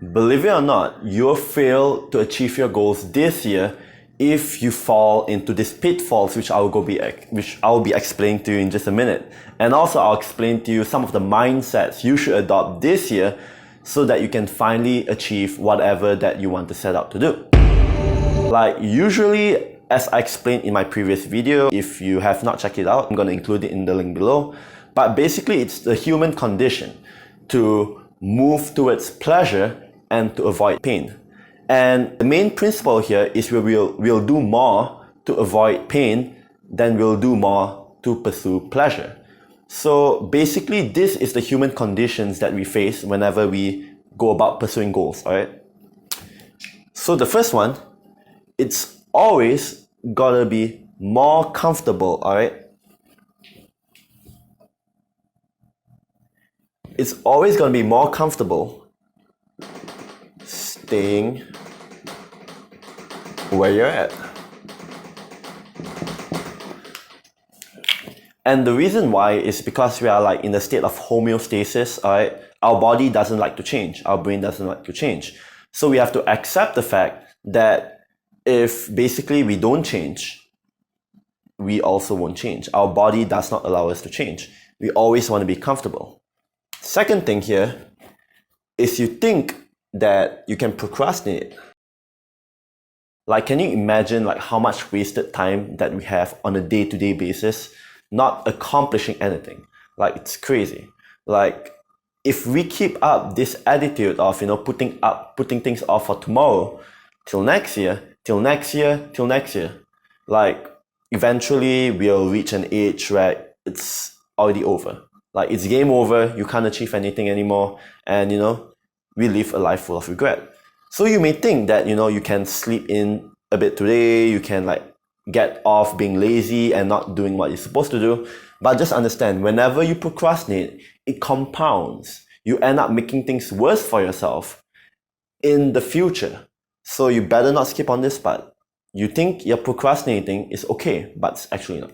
believe it or not, you'll fail to achieve your goals this year if you fall into these pitfalls, which I'll be explaining to you in just a minute. And also I'll explain to you some of the mindsets you should adopt this year so that you can finally achieve whatever that you want to set out to do. Like usually, as I explained in my previous video, if you have not checked it out, I'm going to include it in the link below. But basically, it's the human condition to move towards pleasure and to avoid pain. And the main principle here is we'll do more to avoid pain than we'll do more to pursue pleasure. So basically, this is the human conditions that we face whenever we go about pursuing goals, alright? So the first one, it's always gotta be more comfortable, alright? It's always gonna be more comfortable staying where you're at. And the reason why is because we are like in a state of homeostasis, alright? Our body doesn't like to change. Our brain doesn't like to change. So we have to accept the fact that if basically we don't change, we also won't change. Our body does not allow us to change. We always want to be comfortable. Second thing here is you think that you can procrastinate. Like, can you imagine like how much wasted time that we have on a day-to-day basis not accomplishing anything? Like, it's crazy. Like, if we keep up this attitude of, putting things off for tomorrow till next year, like eventually we'll reach an age where it's already over. Like, it's game over, you can't achieve anything anymore, and we live a life full of regret. So you may think that you can sleep in a bit today, you can like get off being lazy and not doing what you're supposed to do, but just understand, whenever you procrastinate, it compounds. You end up making things worse for yourself in the future. So you better not skip on this part. You think you're procrastinating is okay, but it's actually not.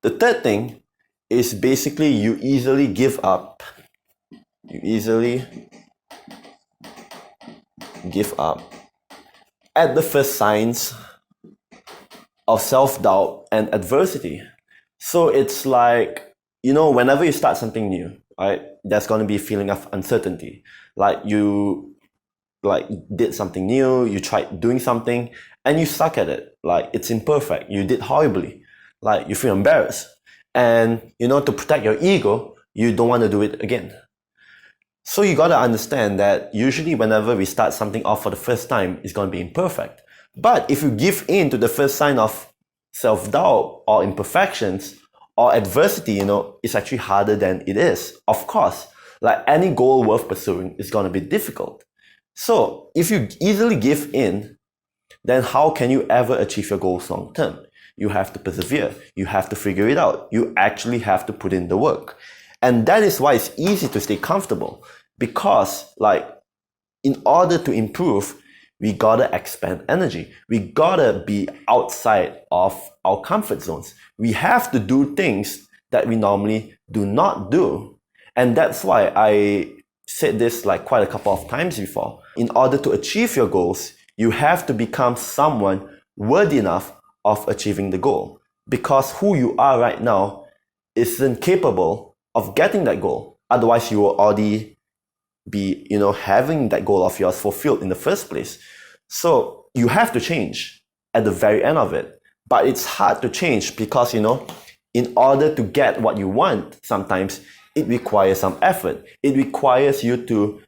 The third thing is basically you easily give up. You easily give up at the first signs of self-doubt and adversity. So it's like, whenever you start something new, right, there's going to be a feeling of uncertainty. Like you did something new, you tried doing something and you suck at it. Like, it's imperfect, you did horribly, like you feel embarrassed, and to protect your ego, you don't want to do it again. So you got to understand that usually whenever we start something off for the first time, it's going to be imperfect. But if you give in to the first sign of self-doubt or imperfections or adversity, it's actually harder than it is. Of course, like any goal worth pursuing is going to be difficult. So if you easily give in, then how can you ever achieve your goals long term? You have to persevere. You have to figure it out. You actually have to put in the work. And that is why it's easy to stay comfortable, because like in order to improve, we gotta expand energy. We gotta be outside of our comfort zones. We have to do things that we normally do not do. And that's why I said this like quite a couple of times before. In order to achieve your goals, you have to become someone worthy enough of achieving the goal. Because who you are right now isn't capable of getting that goal. Otherwise, you will already be, having that goal of yours fulfilled in the first place. So you have to change at the very end of it. But it's hard to change because, in order to get what you want, sometimes it requires some effort. It requires you to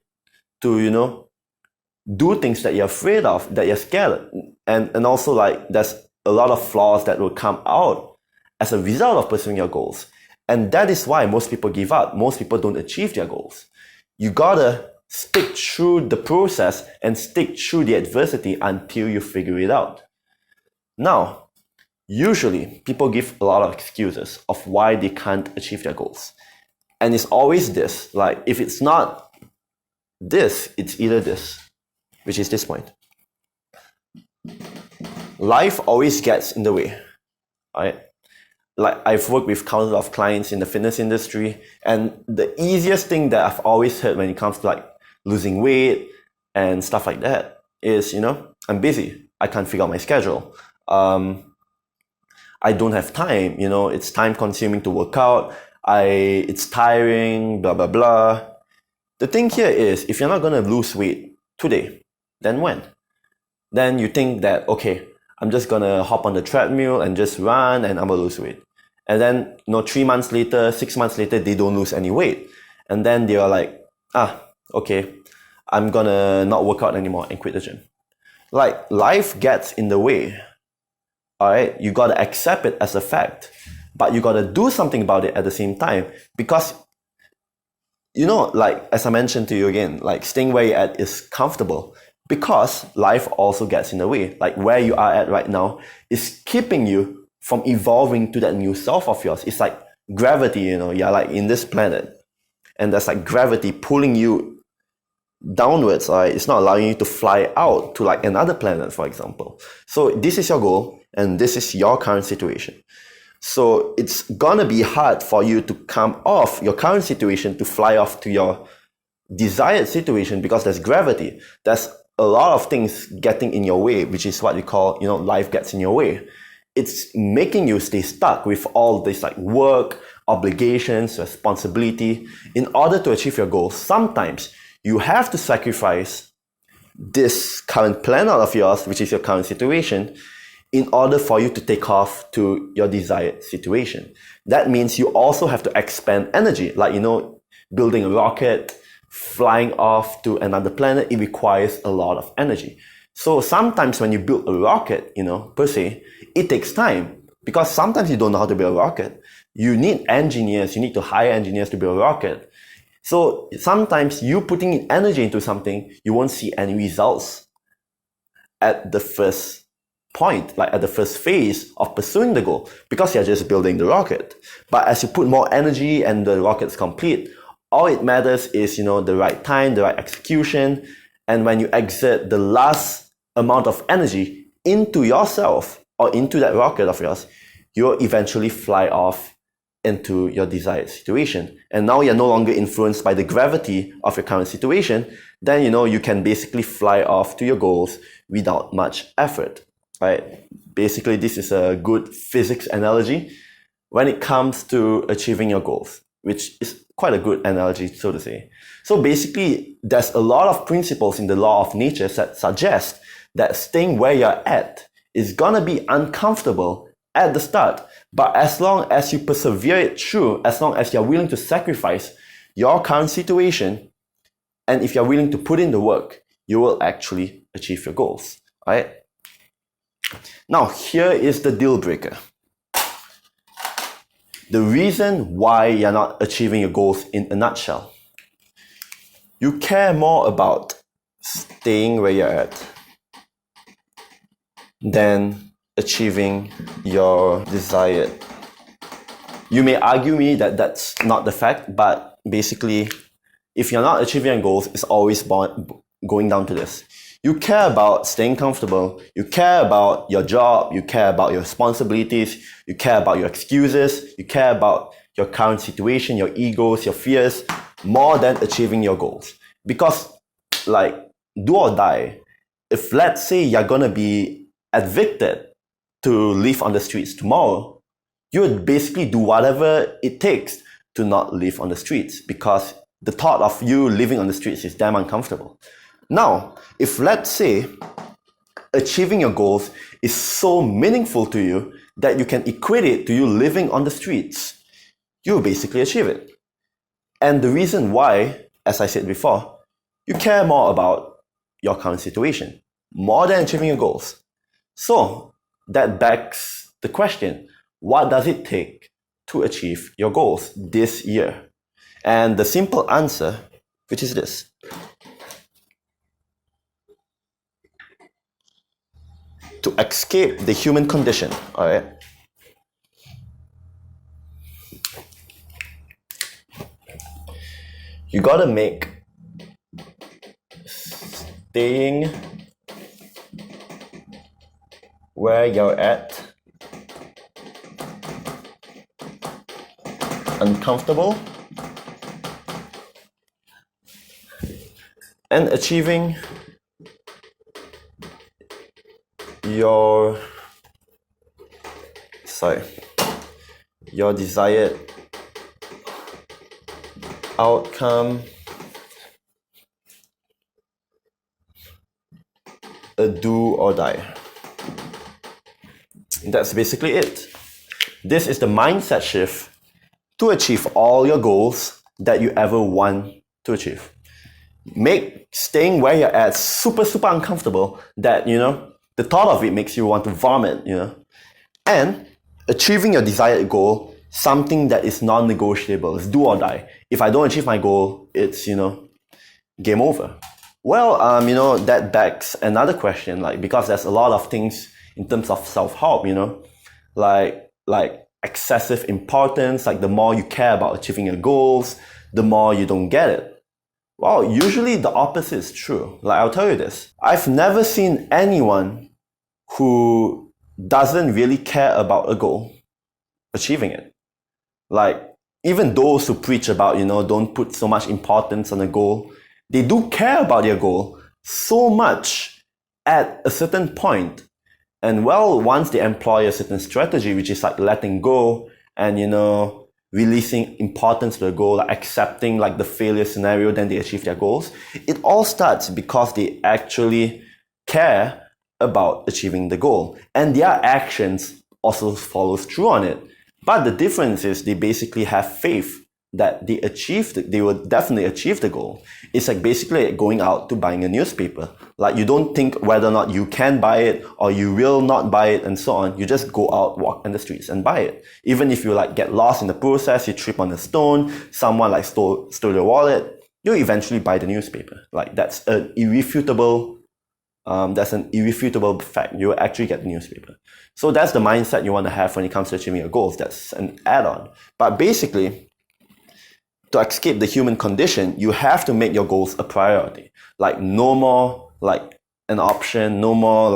do things that you're afraid of, that you're scared of. And also like there's a lot of flaws that will come out as a result of pursuing your goals. And that is why most people give up. Most people don't achieve their goals. You gotta stick through the process and stick through the adversity until you figure it out. Now, usually people give a lot of excuses of why they can't achieve their goals. And it's always this, like if it's not this, it's either this, which is this point. Life always gets in the way, right? Like I've worked with countless of clients in the fitness industry, and the easiest thing that I've always heard when it comes to like losing weight and stuff like that is, I'm busy. I can't figure out my schedule. I don't have time, it's time consuming to work out. It's tiring, blah, blah, blah. The thing here is, if you're not going to lose weight today, then when? Then you think that, okay, I'm just going to hop on the treadmill and just run and I'm going to lose weight. And then, 3 months later, 6 months later, they don't lose any weight. And then they are like, okay, I'm going to not work out anymore and quit the gym. Like, life gets in the way. All right, you got to accept it as a fact, but you got to do something about it at the same time, because, like, as I mentioned to you again, like, staying where you're at is comfortable because life also gets in the way. Like, where you are at right now is keeping you from evolving to that new self of yours. It's like gravity, you're like in this planet and there's like gravity pulling you downwards. All right, it's not allowing you to fly out to like another planet, for example. So this is your goal. And this is your current situation. So it's gonna be hard for you to come off your current situation to fly off to your desired situation, because there's gravity. There's a lot of things getting in your way, which is what we call, life gets in your way. It's making you stay stuck with all this like work, obligations, responsibility. In order to achieve your goals, sometimes you have to sacrifice this current plan out of yours, which is your current situation, in order for you to take off to your desired situation. That means you also have to expend energy. Like, building a rocket, flying off to another planet, it requires a lot of energy. So sometimes when you build a rocket, per se, it takes time, because sometimes you don't know how to build a rocket. You need engineers, you need to hire engineers to build a rocket. So sometimes you putting in energy into something, you won't see any results at the first point, like at the first phase of pursuing the goal, because you're just building the rocket. But as you put more energy and the rocket's complete, all it matters is, the right time, the right execution. And when you exert the last amount of energy into yourself or into that rocket of yours, you'll eventually fly off into your desired situation. And now you're no longer influenced by the gravity of your current situation. Then, you can basically fly off to your goals without much effort. Right? Basically, this is a good physics analogy when it comes to achieving your goals, which is quite a good analogy, so to say. So basically, there's a lot of principles in the law of nature that suggest that staying where you're at is gonna be uncomfortable at the start. But as long as you persevere it through, as long as you're willing to sacrifice your current situation, and if you're willing to put in the work, you will actually achieve your goals. All right? Now, here is the deal breaker. The reason why you're not achieving your goals in a nutshell. You care more about staying where you're at than achieving your desired. You may argue me that that's not the fact, but basically, if you're not achieving your goals, it's always going down to this. You care about staying comfortable, you care about your job, you care about your responsibilities, you care about your excuses, you care about your current situation, your egos, your fears, more than achieving your goals. Because, like, do or die, if let's say you're gonna be evicted to live on the streets tomorrow, you would basically do whatever it takes to not live on the streets, because the thought of you living on the streets is damn uncomfortable. Now, if let's say achieving your goals is so meaningful to you that you can equate it to you living on the streets, you will basically achieve it. And the reason why, as I said before, you care more about your current situation, more than achieving your goals. So that begs the question, what does it take to achieve your goals this year? And the simple answer, which is this. To escape the human condition, all right? You gotta make staying where you're at uncomfortable and achieving your desired outcome, a do or die. That's basically it. This is the mindset shift to achieve all your goals that you ever want to achieve. Make staying where you're at super uncomfortable that, the thought of it makes you want to vomit, And achieving your desired goal, something that is non-negotiable, is do or die. If I don't achieve my goal, it's, game over. Well, that begs another question, because there's a lot of things in terms of self-help, like excessive importance, the more you care about achieving your goals, the more you don't get it. Well, usually the opposite is true. I'll tell you this. I've never seen anyone who doesn't really care about a goal achieving it. Even those who preach about, don't put so much importance on a goal, they do care about their goal so much at a certain point. And once they employ a certain strategy, which is letting go and, releasing importance to the goal, accepting the failure scenario, then they achieve their goals. It all starts because they actually care about achieving the goal. And their actions also follows through on it. But the difference is they basically have faith that they will definitely achieve the goal. It's basically going out to buying a newspaper. You don't think whether or not you can buy it or you will not buy it and so on. You just go out, walk in the streets and buy it. Even if you get lost in the process, you trip on a stone, someone stole your wallet, you'll eventually buy the newspaper. That's an irrefutable fact. You will actually get the newspaper. So that's the mindset you want to have when it comes to achieving your goals. That's an add-on. But basically, to escape the human condition, you have to make your goals a priority. No more an option, no more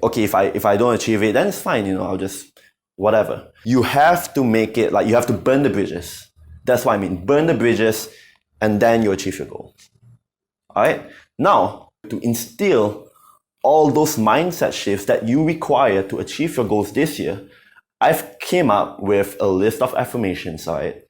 okay, if I don't achieve it, then it's fine, I'll just whatever. You have to make it you have to burn the bridges. That's what I mean. Burn the bridges and then you achieve your goals. Alright? Now, to instill all those mindset shifts that you require to achieve your goals this year, I've came up with a list of affirmations, alright?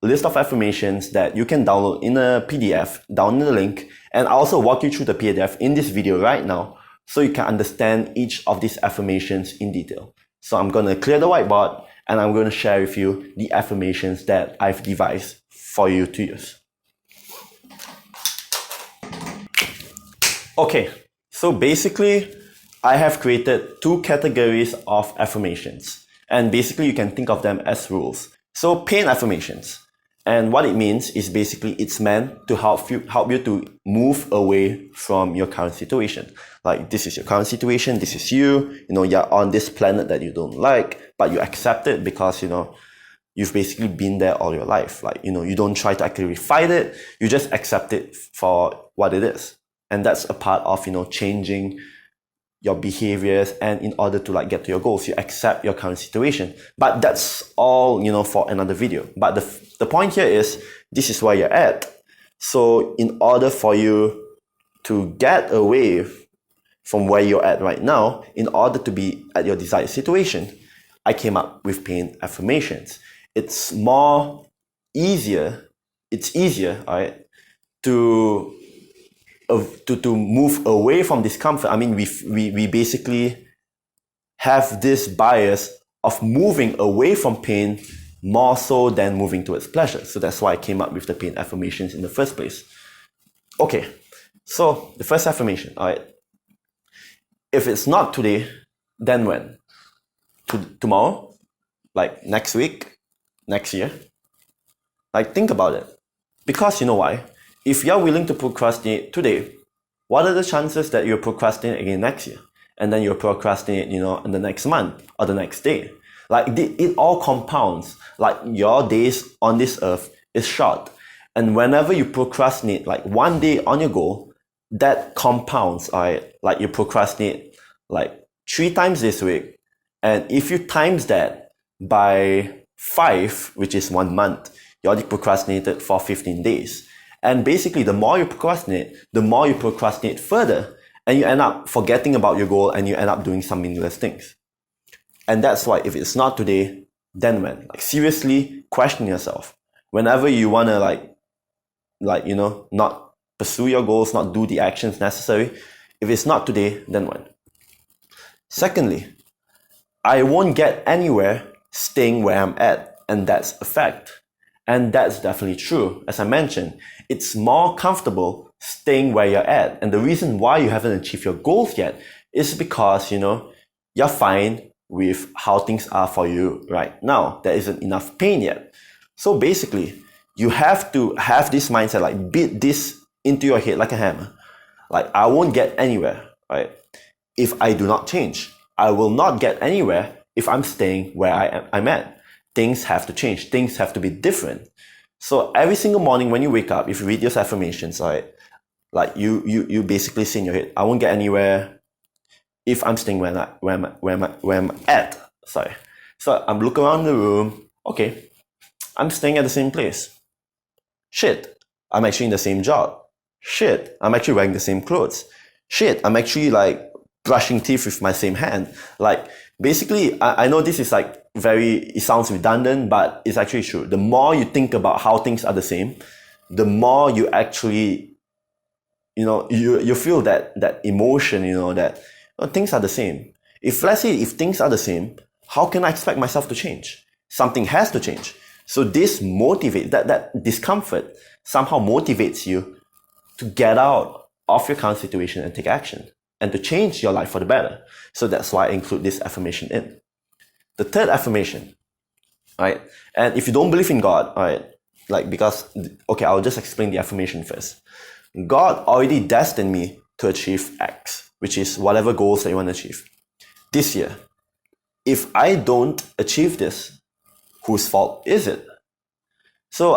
List of affirmations that you can download in a PDF down in the link, and I'll also walk you through the PDF in this video right now so you can understand each of these affirmations in detail. So I'm going to clear the whiteboard and I'm going to share with you the affirmations that I've devised for you to use. Okay, so basically I have created two categories of affirmations, and basically you can think of them as rules. So pain affirmations. And what it means is basically it's meant to help you to move away from your current situation. This is your current situation, this is you, you're on this planet that you don't like, but you accept it because, you've basically been there all your life. You don't try to actively fight it, you just accept it for what it is. And that's a part of, changing your behaviors, and in order to get to your goals, you accept your current situation. But that's all, for another video. But the point here is, this is where you're at. So in order for you to get away from where you're at right now, in order to be at your desired situation, I came up with pain affirmations. It's easier, all right, to move away from discomfort. I mean, we basically have this bias of moving away from pain more so than moving towards pleasure. So that's why I came up with the pain affirmations in the first place. Okay, so the first affirmation, all right. If it's not today, then when? Tomorrow? Next week? Next year? Think about it. Because you know why? If you're willing to procrastinate today, what are the chances that you'll procrastinate again next year? And then you'll procrastinate, in the next month or the next day. It all compounds. Your days on this earth is short. And whenever you procrastinate, one day on your goal, that compounds, alright? You procrastinate 3 times this week. And if you times that by 5, which is 1 month, You already procrastinated for 15 days. And basically, the more you procrastinate further, and you end up forgetting about your goal and you end up doing some meaningless things. And that's why if it's not today, then when? Like, seriously question yourself. Whenever you want to not pursue your goals, not do the actions necessary, if it's not today, then when? Secondly, I won't get anywhere staying where I'm at, and that's a fact. And that's definitely true. As I mentioned, it's more comfortable staying where you're at. And the reason why you haven't achieved your goals yet is because, you're fine with how things are for you right now. There isn't enough pain yet. So basically, you have to have this mindset, like beat this into your head like a hammer. Like, I won't get anywhere, right? If I do not change. I will not get anywhere if I'm staying where I'm at. Things have to change. Things have to be different. So every single morning when you wake up, if you read those affirmations, right, like you basically say in your head, I won't get anywhere if I'm staying where I'm at. Sorry. So I'm looking around the room. Okay, I'm staying at the same place. Shit, I'm actually in the same job. Shit, I'm actually wearing the same clothes. Shit, I'm actually like brushing teeth with my same hand. Like, basically, I know this is like it sounds redundant, but it's actually true. The more you think about how things are the same, the more you actually, you feel that emotion, that things are the same. Let's say if things are the same, how can I expect myself to change? Something has to change. So this motivates, that discomfort somehow motivates you to get out of your current situation and take action and to change your life for the better. So that's why I include this affirmation in. The third affirmation, right? And if you don't believe in God, right, I'll just explain the affirmation first. God already destined me to achieve X, which is whatever goals that you want to achieve this year. If I don't achieve this, whose fault is it? So,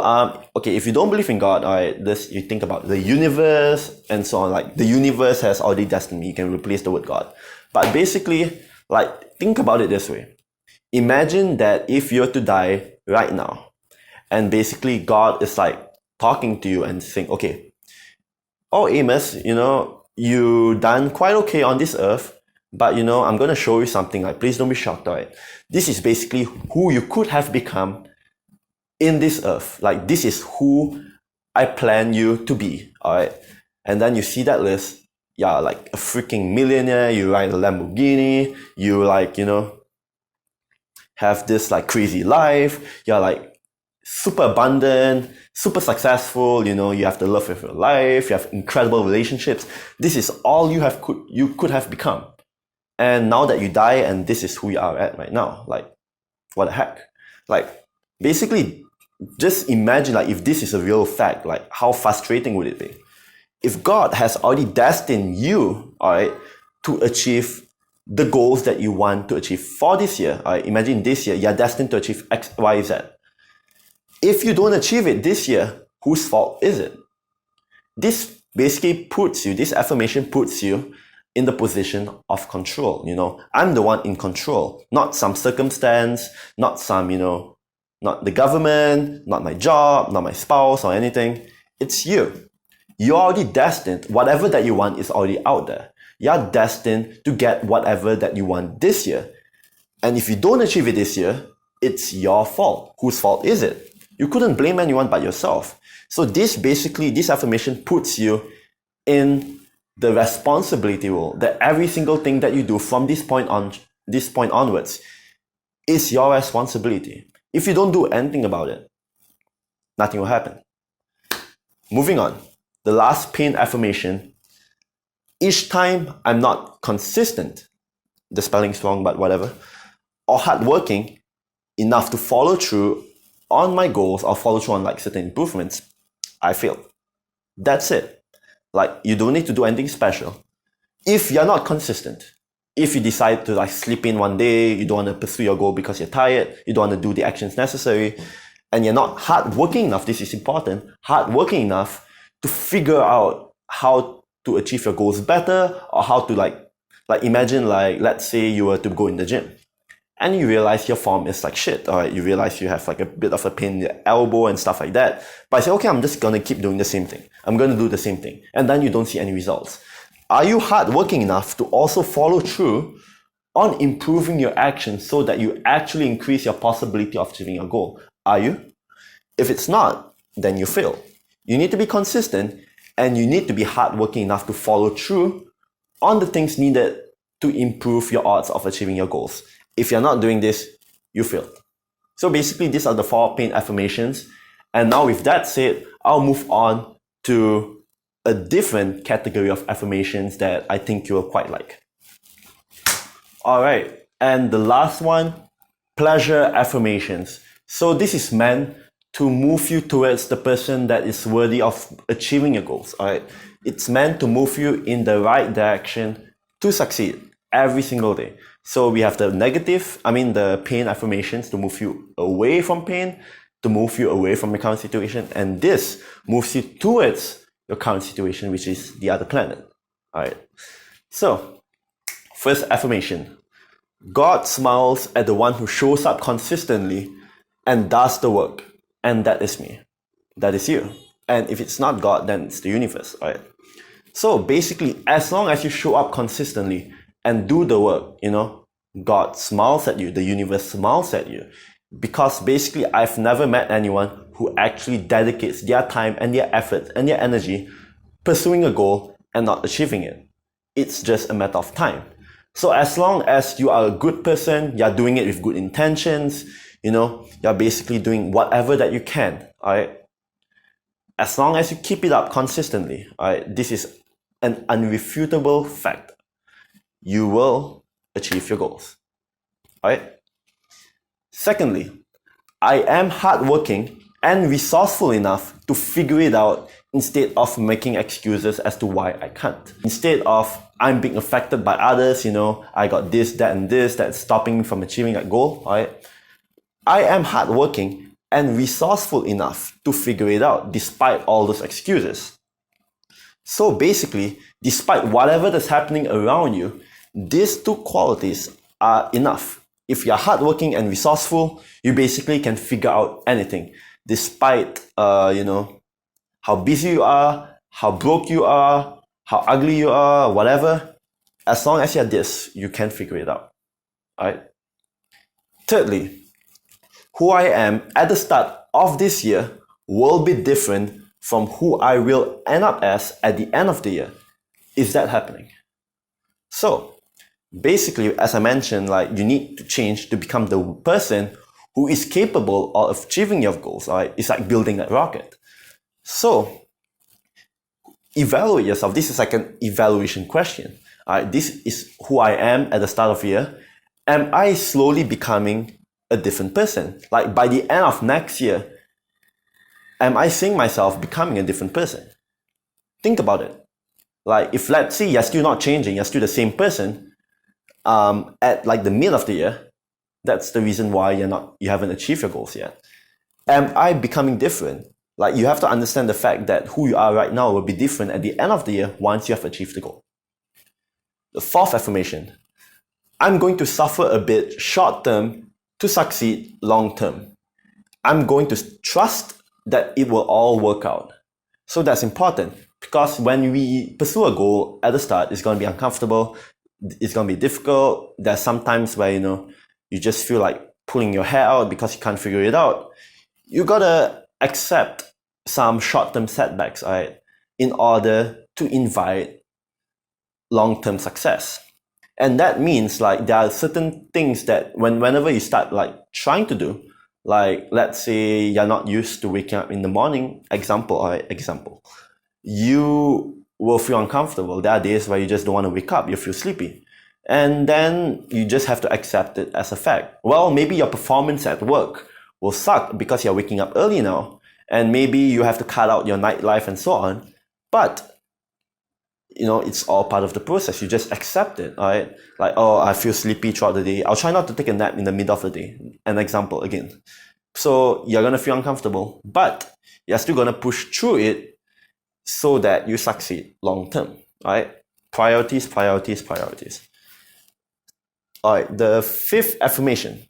if you don't believe in God, all right, you think about the universe and so on. Like, the universe has already destined me. You can replace the word God. But basically, think about it this way. Imagine that if you're to die right now, and basically God is like talking to you and saying, okay, oh Amos, you done quite okay on this earth, but I'm going to show you something. Like, please don't be shocked, all right? This is basically who you could have become in this earth. Like, this is who I plan you to be, all right? And then you see that list. Yeah, like a freaking millionaire. You ride a Lamborghini. You have this like crazy life. You're like super abundant, super successful. You have the love of your life. You have incredible relationships. This is all you could have become. And now that you die, and this is who you are at right now. Like, what the heck? Like, basically, just imagine like if this is a real fact, like how frustrating would it be? If God has already destined you, all right, to achieve the goals that you want to achieve for this year, all right, imagine this year, you're destined to achieve X, Y, Z. If you don't achieve it this year, whose fault is it? This basically this affirmation puts you in the position of control. I'm the one in control, not some circumstance, not some, not the government, not my job, not my spouse or anything. It's you. You're already destined. Whatever that you want is already out there. You're destined to get whatever that you want this year. And if you don't achieve it this year, it's your fault. Whose fault is it? You couldn't blame anyone but yourself. So this affirmation puts you in the responsibility role that every single thing that you do from this point onwards is your responsibility. If you don't do anything about it, nothing will happen. Moving on. The last pain affirmation. Each time I'm not consistent, the spelling's wrong, but whatever, or hardworking enough to follow through on my goals or follow through on like certain improvements, I fail. That's it. Like, you don't need to do anything special. If you're not consistent, if you decide to like sleep in one day, you don't want to pursue your goal because you're tired, you don't want to do the actions necessary, and you're not hardworking enough, this is important, hardworking enough to figure out how to achieve your goals better, or how to like imagine like, let's say you were to go in the gym and you realize your form is like shit, alright? You realize you have like a bit of a pain in your elbow and stuff like that. But I say, okay, I'm just gonna keep doing the same thing. I'm gonna do the same thing. And then you don't see any results. Are you hardworking enough to also follow through on improving your actions so that you actually increase your possibility of achieving your goal? Are you? If it's not, then you fail. You need to be consistent, and you need to be hardworking enough to follow through on the things needed to improve your odds of achieving your goals. If you're not doing this, you fail. So basically, these are the 4 pain affirmations. And now with that said, I'll move on to a different category of affirmations that I think you'll quite like. Alright, and the last one, pleasure affirmations. So this is meant to move you towards the person that is worthy of achieving your goals. Alright, it's meant to move you in the right direction to succeed every single day. So we have the pain affirmations to move you away from pain, to move you away from your current situation, and this moves you towards your current situation, which is the other planet. Alright, so first affirmation: God smiles at the one who shows up consistently and does the work, and that is me. That is you. And if it's not God, then it's the universe, right? So basically, as long as you show up consistently and do the work, God smiles at you, the universe smiles at you. Because basically, I've never met anyone who actually dedicates their time and their effort and their energy pursuing a goal and not achieving it. It's just a matter of time. So as long as you are a good person, you're doing it with good intentions, you're basically doing whatever that you can, alright? As long as you keep it up consistently, alright, this is an unrefutable fact. You will achieve your goals, alright? Secondly, I am hardworking and resourceful enough to figure it out instead of making excuses as to why I can't. Instead of I'm being affected by others, I got this, that, and this that's stopping me from achieving that goal, alright? I am hardworking and resourceful enough to figure it out despite all those excuses. So basically, despite whatever that's happening around you, these 2 qualities are enough. If you're hardworking and resourceful, you basically can figure out anything, despite how busy you are, how broke you are, how ugly you are, whatever. As long as you're this, you can figure it out. Alright? Thirdly, who I am at the start of this year will be different from who I will end up as at the end of the year. Is that happening? So, basically, as I mentioned, you need to change to become the person who is capable of achieving your goals. Right? It's like building a rocket. So, evaluate yourself. This is like an evaluation question. Right? This is who I am at the start of the year. Am I slowly becoming a different person? Like by the end of next year, am I seeing myself becoming a different person? Think about it. Like if let's say you're still not changing, you're still the same person, at like the mid of the year, that's the reason why you haven't achieved your goals yet. Am I becoming different? Like you have to understand the fact that who you are right now will be different at the end of the year once you have achieved the goal. The 4th affirmation: I'm going to suffer a bit short term to succeed long term. I'm going to trust that it will all work out. So that's important because when we pursue a goal at the start, it's going to be uncomfortable. It's going to be difficult. There's some times where, you just feel like pulling your hair out because you can't figure it out. You got to accept some short-term setbacks, right, in order to invite long-term success. And that means there are certain things that whenever you start trying to do, let's say you're not used to waking up in the morning, example, you will feel uncomfortable. There are days where you just don't want to wake up, you feel sleepy. And then you just have to accept it as a fact. Well, maybe your performance at work will suck because you're waking up early now, and maybe you have to cut out your nightlife and so on. But it's all part of the process. You just accept it, all right? I feel sleepy throughout the day. I'll try not to take a nap in the middle of the day. An example again. So you're going to feel uncomfortable, but you're still going to push through it so that you succeed long term, all right? Priorities. Alright, the fifth affirmation.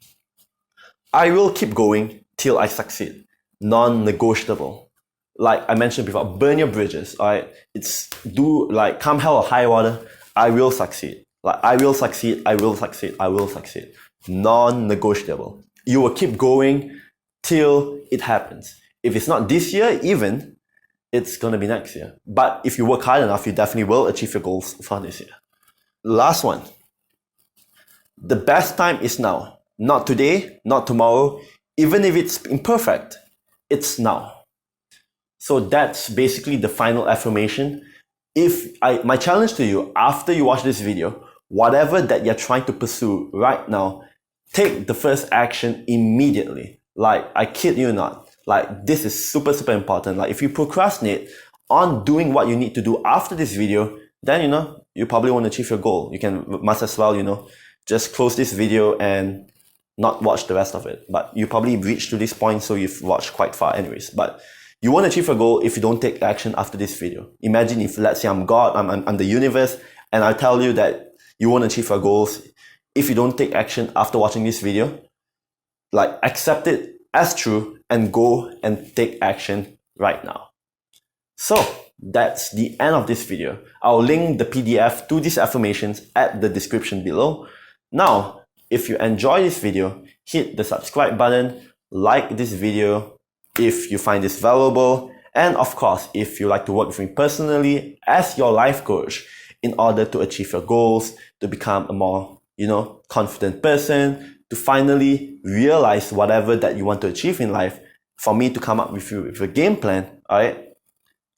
I will keep going till I succeed. Non-negotiable. Like I mentioned before, burn your bridges. Alright, it's do like come hell or high water. I will succeed. Like I will succeed. I will succeed. I will succeed. Non-negotiable. You will keep going till it happens. If it's not this year, even it's gonna be next year. But if you work hard enough, you definitely will achieve your goals for this year. Last one. The best time is now. Not today, not tomorrow. Even if it's imperfect, it's now. So that's basically the final affirmation. My challenge to you, after you watch this video, whatever that you're trying to pursue right now, take the first action immediately. Like, I kid you not. Like, this is super, super important. Like, if you procrastinate on doing what you need to do after this video, then, you probably won't achieve your goal. Must as well, just close this video and not watch the rest of it. But you probably reached to this point, so you've watched quite far anyways. But you won't achieve your goal if you don't take action after this video. Imagine if, let's say I'm God, I'm the universe, and I tell you that you won't achieve your goals if you don't take action after watching this video. Like, accept it as true and go and take action right now. So that's the end of this video. I'll link the PDF to these affirmations at the description below. Now, if you enjoy this video, hit the subscribe button, like this video if you find this valuable, and of course, if you like to work with me personally as your life coach in order to achieve your goals, to become a more, confident person, to finally realize whatever that you want to achieve in life, for me to come up with you with a game plan, alright?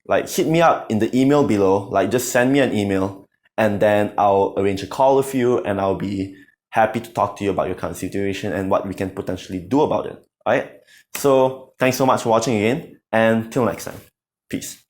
Like, hit me up in the email below, like just send me an email, and then I'll arrange a call with you, and I'll be happy to talk to you about your current situation and what we can potentially do about it. Alright? So, thanks so much for watching again, and till next time. Peace.